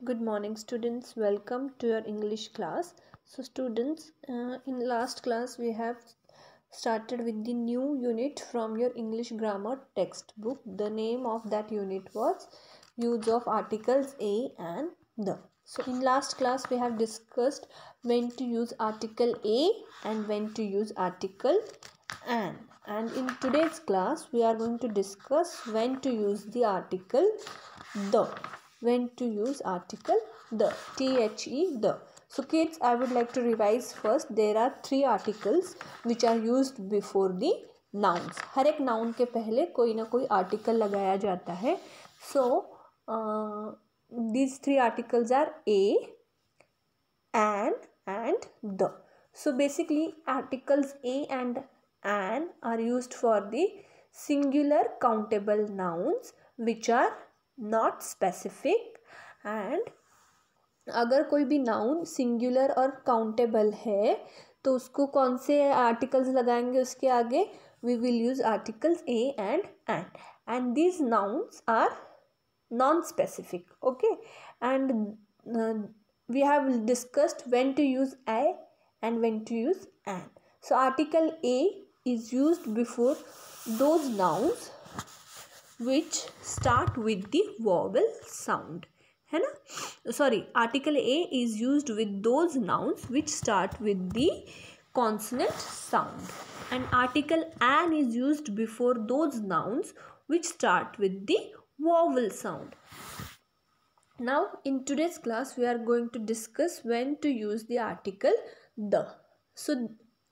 Good morning students, welcome to your English class. So students, in last class we have started with the new unit from your English grammar textbook. The name of that unit was use of articles a and the. So in last class we have discussed when to use article a and when to use article an. And in today's class we are going to discuss when to use the article the. When to use article the, the. So kids, I would like to revise first. There are three articles which are used before the nouns. हर एक noun के पहले कोई ना कोई article लगाया जाता है. So these three articles are a, an and the. So basically articles a and an are used for the singular countable nouns which are not specific. And अगर कोई भी नाउन सिंगुलर और काउंटेबल है तो उसको कौन से आर्टिकल्स लगाएंगे उसके आगे? We will use articles a and these nouns are non specific. Okay, and we have discussed when to use a and when to use an. So article a is used before those nouns which start with the vowel sound, है ना? Sorry, article A is used with those nouns which start with the consonant sound, and article an is used before those nouns which start with the vowel sound. Now in today's class we are going to discuss when to use the article the. So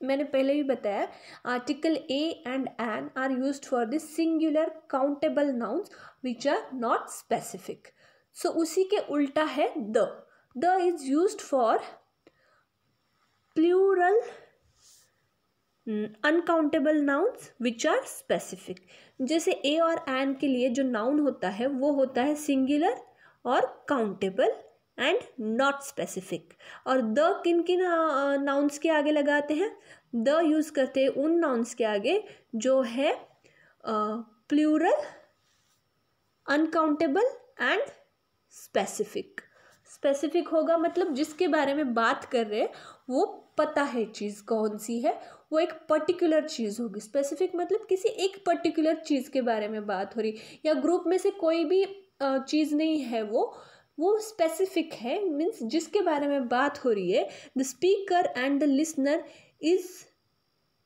मैंने पहले भी बताया article a and an are used for the singular countable nouns which are not specific. So उसी के उल्टा है the. The is used for plural uncountable nouns which are specific. जैसे a और एन के लिए जो नाउन होता है वो होता है सिंगुलर और काउंटेबल एंड नॉट स्पेसिफिक. और द किन किन नाउन्स के आगे लगाते हैं? द यूज़ करते हैं उन नाउन्स के आगे जो है plural, uncountable and specific. Specific होगा मतलब जिसके बारे में बात कर रहे हैं वो पता है चीज़ कौन सी है, वो एक पर्टिकुलर चीज़ होगी. स्पेसिफिक मतलब किसी एक पर्टिकुलर चीज़ के बारे में बात हो रही, या ग्रुप में से कोई भी चीज़ नहीं है वो स्पेसिफिक है. मीन्स जिसके बारे में बात हो रही है, the speaker and the listener is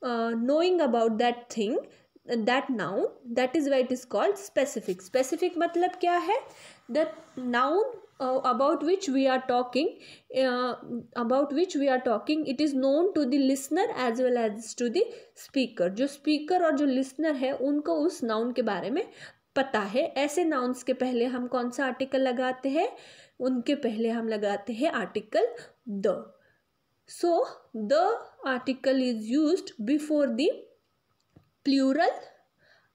knowing about that thing, that noun, that is why it is called specific. Specific मतलब क्या है? The noun about which we are talking, it is known to the listener as well as to the speaker. जो speaker और जो listener है उनको उस noun के बारे में पता है. ऐसे nouns के पहले हम कौन सा आर्टिकल लगाते हैं? उनके पहले हम लगाते हैं article the. So the article is used before the plural,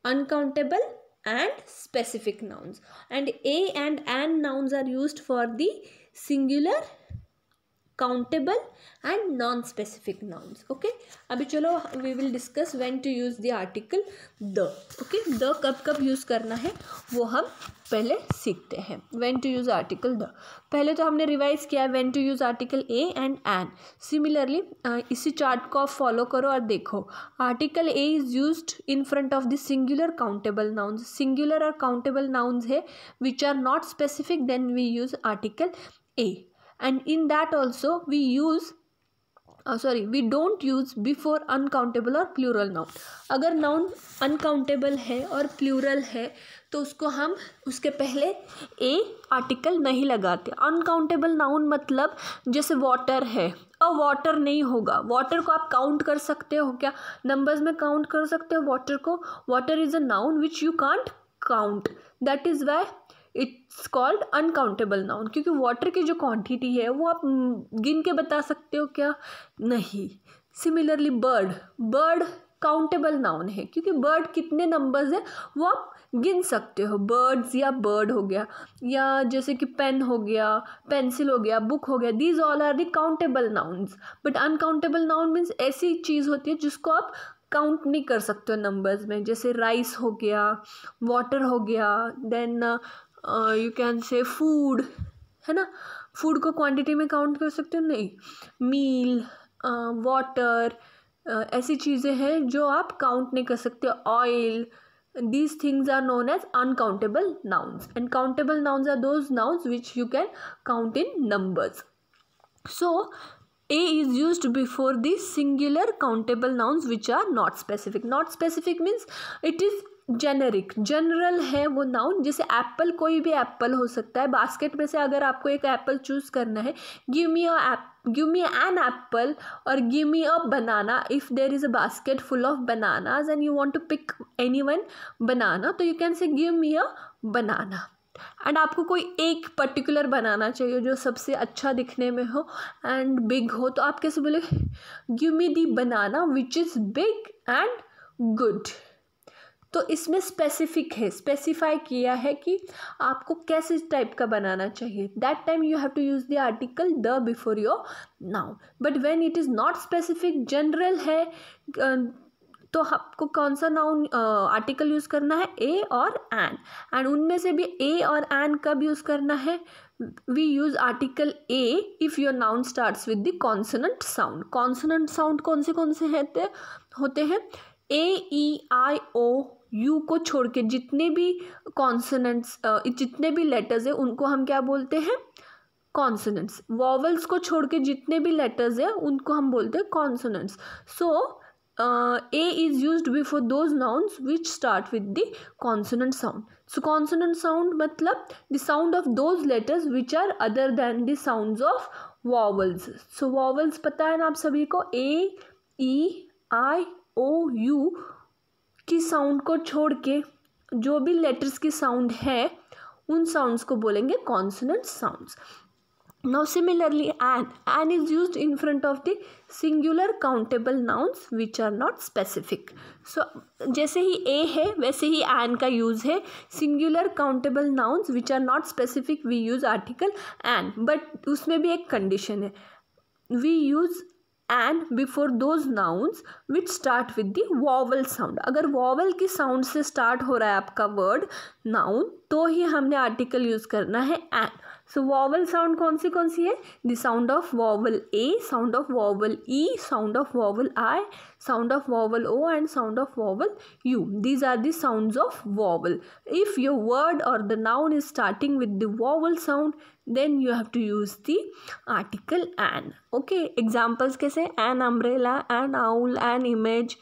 uncountable and specific nouns, and a and an nouns are used for the singular, countable and non-specific nouns. Okay, अभी चलो we will discuss when to use the article the. Okay, the कब कब use करना है वो हम पहले सीखते हैं. when to use article the, पहले तो हमने रिवाइज किया when to use article a and an. Similarly इसी चार्ट को आप फॉलो करो और देखो. Article a is used in front of the singular countable nouns. Singular और काउंटेबल नाउन्स है which are not specific, then we use article a. and in that also we use we don't use before uncountable और plural noun. अगर noun uncountable है और plural है तो उसको हम उसके पहले a आर्टिकल नहीं लगाते. uncountable noun मतलब जैसे water है और water नहीं होगा. water को आप काउंट कर सकते हो क्या? नंबर्स में काउंट कर सकते हो water को. water is a noun which you can't count, that is why it's called uncountable noun. क्योंकि वाटर की जो क्वांटिटी है वो आप गिन के बता सकते हो क्या? नहीं. सिमिलरली बर्ड काउंटेबल नाउन है क्योंकि बर्ड कितने नंबर्स है वो आप गिन सकते हो. बर्ड्स या बर्ड हो गया, या जैसे कि पेन हो गया, पेंसिल हो गया, बुक हो गया, these all are the countable nouns. But uncountable noun means ऐसी चीज़ होती है जिसको आप काउंट नहीं कर सकते हो नंबर्स में. जैसे राइस हो गया, वाटर हो गया, then you can say food, है ना। फूड को क्वांटिटी में काउंट कर सकते हो, नहीं। मील, वाटर, ऐसी चीज़ें हैं जो आप काउंट नहीं कर सकते। Oil, these things are known as uncountable nouns, and countable nouns are those nouns which you can count in numbers. So a is used before the singular countable nouns which are not specific. Not specific means it is generic, general है वो noun. जैसे Apple, कोई भी Apple हो सकता है। Basket में से अगर आपको एक एप्पल चूज करना है, गिव मी एन एप्पल और give me a banana. If there is a basket full of bananas and you want to pick any one banana, तो you can say give me a banana. And आपको कोई एक particular बनाना चाहिए जो सबसे अच्छा दिखने में हो एंड बिग हो, तो आप कैसे बोले, give me the banana which is big and good. तो इसमें स्पेसिफिक है, स्पेसिफाई किया है कि आपको कैसे टाइप का बनाना चाहिए। That time you have to use the article the before your noun. But when it is not specific, general है, तो आपको कौन सा नाउन आर्टिकल यूज़ करना है, ए और एन। एंड उनमें से भी ए और एन कब यूज़ करना है, we use article a if your noun starts with the consonant sound. Consonant sound कौन से होते हैं, ए, ई, आई, ओ, यू को छोड़ के जितने भी कॉन्सोनेंट्स, जितने भी लेटर्स हैं उनको हम क्या बोलते हैं, कॉन्सोनेंट्स। वॉवल्स को छोड़ के जितने भी लेटर्स हैं उनको हम बोलते हैं consonants. So A is used before those nouns which start with the consonant sound. So consonant sound मतलब the sound of those letters which are other than the sounds of vowels. So vowels पता है ना आप सभी को, A, E, I, O, U की sound को छोड़ के जो भी लेटर्स की साउंड है उन साउंड्स को बोलेंगे consonant sounds. Now similarly an is used in front of the singular countable nouns which are not specific. So जैसे ही a है वैसे ही an का use है. Singular countable nouns which are not specific we use article an, but उसमें भी एक condition है, we use and before those nouns which start with the vowel sound. अगर vowel की sound से start हो रहा है आपका word noun तो ही हमने article use करना है and. So vowel sound कौन सी है, the sound of vowel A, sound of vowel E, sound of vowel I, sound of vowel O and sound of vowel U. These are the sounds of vowel. If your word or the noun is starting with the vowel sound then you have to use the article an. Okay, examples कैसे, an umbrella, an owl, an image,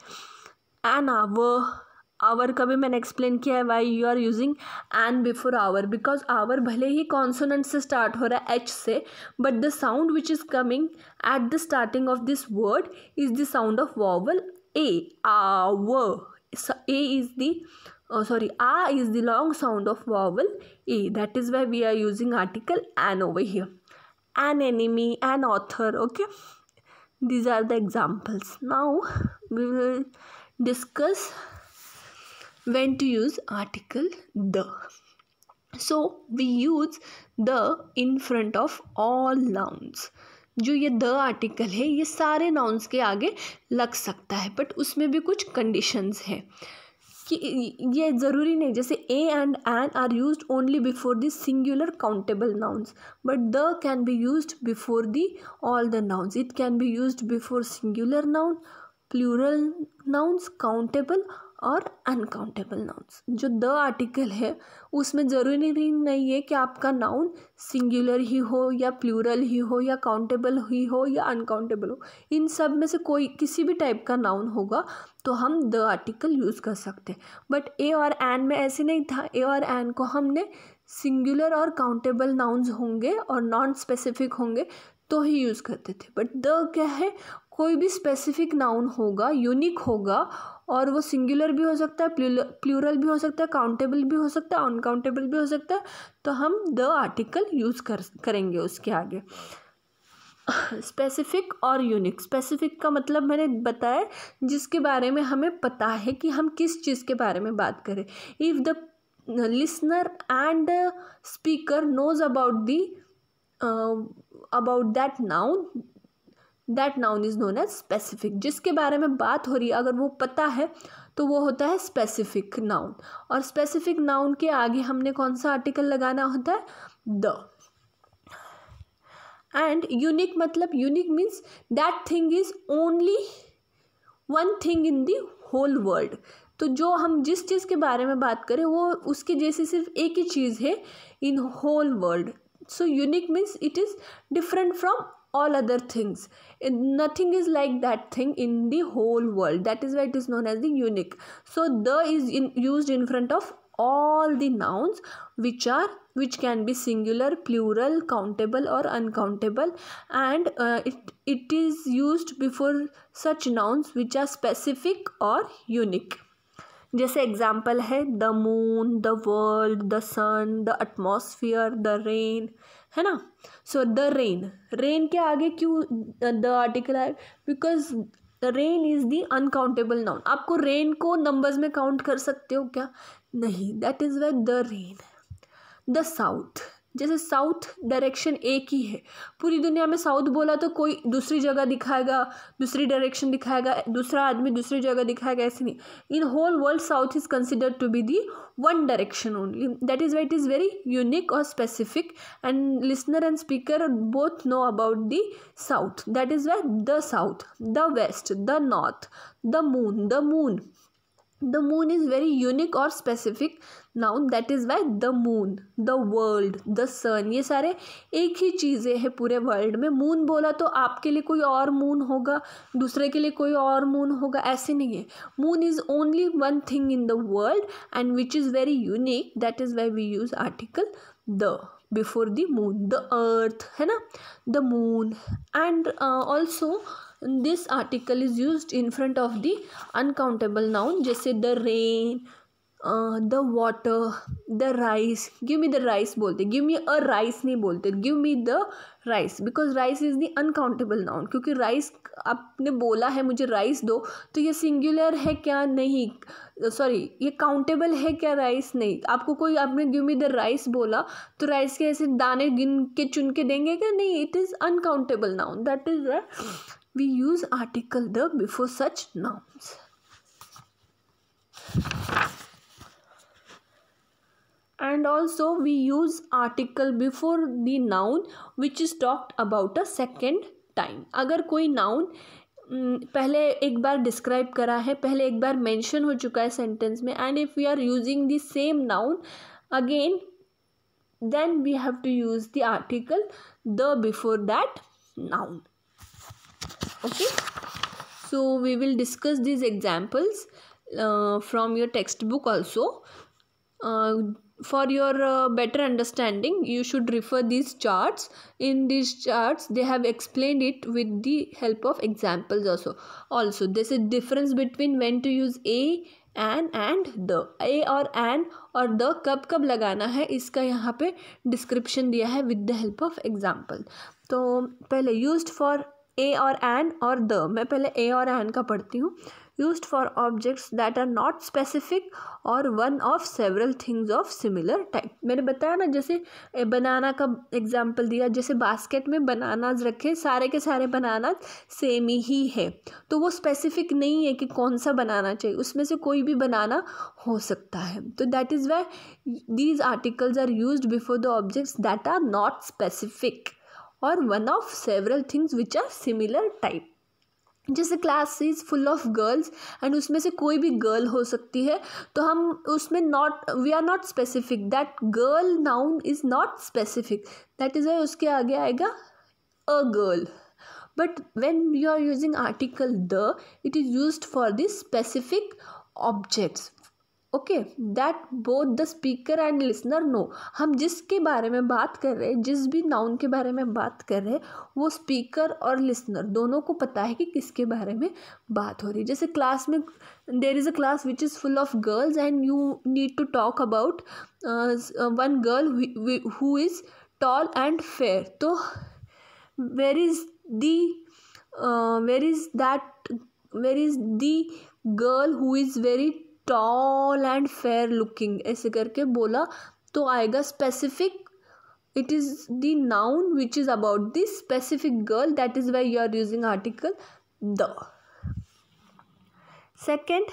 an hour. Hour का भी मैंने explain किया है why you are using an before hour, because hour भले ही consonant से start हो रहा है एच से, but the sound which is coming at the starting of this word is the sound of vowel a. Hour, a is the आ is the long sound of vowel A. That is why we are using article an over here. An enemy, an author. Okay, these are the examples. Now we will discuss when to use article the. So we use the in front of all nouns. जो ये the article है ये सारे nouns के आगे लग सकता है, बट उसमें भी कुछ कंडीशंस हैं कि ये ज़रूरी नहीं. जैसे a and an are used only before the singular countable nouns, but the can be used before the all the nouns. It can be used before singular noun, plural nouns, countable और uncountable nouns. जो the article है उसमें ज़रूरी नहीं है कि आपका noun singular ही हो या प्लूरल ही हो या काउंटेबल ही हो या अनकाउंटेबल हो. इन सब में से कोई किसी भी टाइप का नाउन होगा तो हम द आर्टिकल यूज़ कर सकते हैं. बट ए और एन में ऐसे नहीं था. ए और एन को हमने सिंगुलर और काउंटेबल नाउन्स होंगे और नॉन स्पेसिफिक होंगे तो ही यूज़ करते थे. बट द क्या है, कोई भी स्पेसिफिक नाउन होगा, यूनिक होगा, और वो सिंगुलर भी हो सकता है, प्लूरल भी हो सकता है, काउंटेबल भी हो सकता है, अनकाउंटेबल भी हो सकता है, तो हम द आर्टिकल यूज़ करेंगे उसके आगे. स्पेसिफिक और यूनिक. स्पेसिफिक का मतलब मैंने बताया जिसके बारे में हमें पता है कि हम किस चीज़ के बारे में बात करें. If the listener and speaker knows about that noun is known as specific. जिसके बारे में बात हो रही है अगर वो पता है तो वो होता है स्पेसिफिक नाउन. और स्पेसिफिक नाउन के आगे हमने कौन सा आर्टिकल लगाना होता है, द. एंड यूनिक मतलब unique means that thing is only one thing in the whole world. तो जो हम जिस चीज़ के बारे में बात करें वो उसके जैसे सिर्फ एक ही चीज़ है in whole world. So unique means it is different from all other things. Nothing is like that thing in the whole world. That is why it is known as the unique. So the is used in front of all the nouns which can be singular, plural, countable or uncountable, and it is used before such nouns which are specific or unique. जैसे example है the moon, the world, the sun, the atmosphere, the rain, है ना। So the rain के आगे क्यों the article है? Because rain is the uncountable noun. आपको rain को नंबर्स में काउंट कर सकते हो क्या? नहीं, that is why the rain. The south, जैसे साउथ डायरेक्शन एक ही है, पूरी दुनिया में साउथ बोला तो कोई दूसरी जगह दिखाएगा, दूसरी डायरेक्शन दिखाएगा, दूसरा आदमी दूसरी जगह दिखाएगा, ऐसे नहीं। In whole world south is considered to be the one direction only. That is why it is very unique or specific, and listener and speaker both know about the south. That is why the south, the west, the north, the moon is very unique or specific noun. That is why the moon, the world, the sun, ये सारे एक ही चीज़ें हैं पूरे world में। Moon बोला तो आपके लिए कोई और मून होगा, दूसरे के लिए कोई और मून होगा, ऐसे नहीं है। Moon is only one thing in the world and which is very unique. That is why we use article the before the moon. The earth, है ना, the moon. And also this article is used in front of the uncountable noun, जैसे the rain, the water, the rice. give me the rice बोलते, give me a rice नहीं बोलते, give me the rice, because rice is the uncountable noun। क्योंकि rice आपने बोला है मुझे rice दो, तो ये सिंगुलर है क्या? नहीं, सॉरी, ये काउंटेबल है क्या? राइस नहीं। आपको कोई, आपने गिव मी द राइस बोला तो राइस के ऐसे दाने गिन के चुन के देंगे क्या? नहीं, it is uncountable noun. That is we use article the before such nouns. And also we use article before the noun which is talked about a second time. अगर कोई noun पहले एक बार डिस्क्राइब करा है, पहले एक बार मेंशन हो चुका है सेंटेंस में, and if we are using the same noun again, then we have to use the article the before that noun. Okay, so we will discuss these examples from your textbook also. For your better understanding, you should refer these charts. In these charts they have explained it with the help of examples also there's a difference between when to use a, an and the. a और an और the कब कब लगाना है इसका यहाँ पे description दिया है with the help of example. तो पहले used for ए और एन और द, मैं पहले ए और एन का पढ़ती हूँ। Used for objects that are not specific और one of several things of similar type. मैंने बताया ना, जैसे बनाना का एग्जाम्पल दिया, जैसे बास्केट में बनानाज रखे, सारे के सारे बनानाज सेम ही है, तो वो स्पेसिफिक नहीं है कि कौन सा बनाना चाहिए, उसमें से कोई भी बनाना हो सकता है। तो that is why these articles are used before the objects that are not specific और one of several things which are similar type. जैसे class is full of girls and उसमें से कोई भी गर्ल हो सकती है, तो हम उसमें not, we are not specific, that girl noun is not specific, that is why उसके आगे आएगा a girl. But when you are using article the, it is used for the specific objects. Okay, that both the speaker and listener know. हम जिसके बारे में बात कर रहे हैं, जिस भी नाउन के बारे में बात कर रहे हैं, वो स्पीकर और लिसनर दोनों को पता है कि किसके बारे में बात हो रही है। जैसे क्लास में there is a class which is full of girls and you need to talk about one girl who is tall and fair, तो where is the girl who is very tall and fair looking, ऐसे करके बोला तो आएगा specific. It is the noun which is about the specific girl, that is why you are using article the. Second,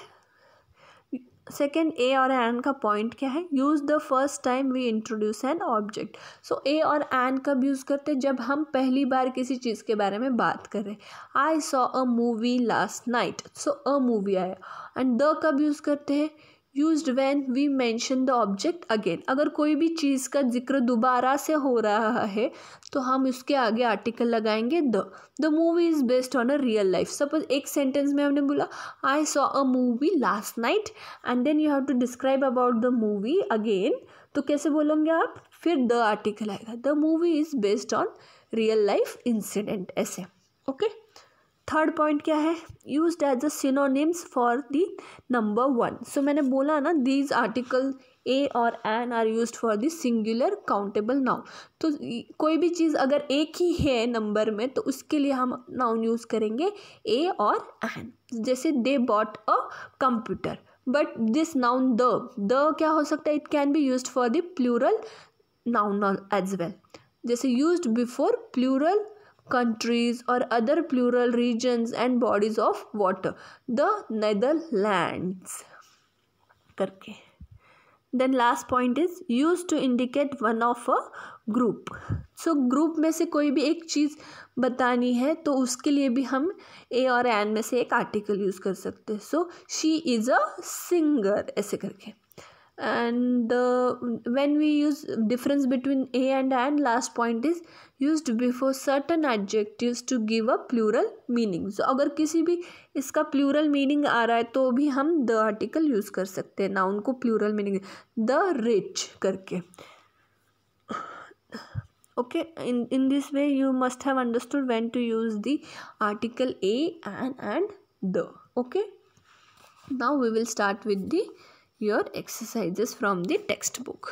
second a और an का point क्या है, use the first time we introduce an object. So a और an कब use करते हैं, जब हम पहली बार किसी चीज़ के बारे में बात कर रहे हैं। I saw a movie last night, so a movie आया। एंड द कब यूज़ करते हैं, used when we mention the object again. अगर कोई भी चीज़ का जिक्र दोबारा से हो रहा है तो हम उसके आगे आर्टिकल लगाएंगे the movie is based on a real life. Suppose एक सेंटेंस में हमने बोला I saw a movie last night and then you have to describe about the movie again, तो कैसे बोलोगे आप, फिर द आर्टिकल आएगा, the movie is based on real life incident, ऐसे। ओके, थर्ड पॉइंट क्या है, used as a synonyms for the number 1। So मैंने बोला ना, दीज आर्टिकल ए और an are used for the singular countable noun. तो कोई भी चीज़ अगर एक ही है नंबर में तो उसके लिए हम नाउन यूज़ करेंगे ए और एन। जैसे they bought a computer, but this noun the क्या हो सकता है, it can be used for the plural noun as well. जैसे used before plural countries or other plural regions and bodies of water, the Netherlands करके। Then last point is used to indicate one of a group. So group में से कोई भी एक चीज़ बतानी है तो उसके लिए भी हम ए और एन में से एक आर्टिकल यूज़ कर सकते हैं। So she is a singer, ऐसे करके। And when we use difference between a and an, last point is used before certain adjectives to give a plural meaning. So अगर किसी भी इसका plural meaning आ रहा है तो भी हम the article use कर सकते हैं, नाउन को plural meaning the rich करके। Okay, in this way you must have understood when to use the article a, an and the. Okay, now we will start with your exercises from the textbook.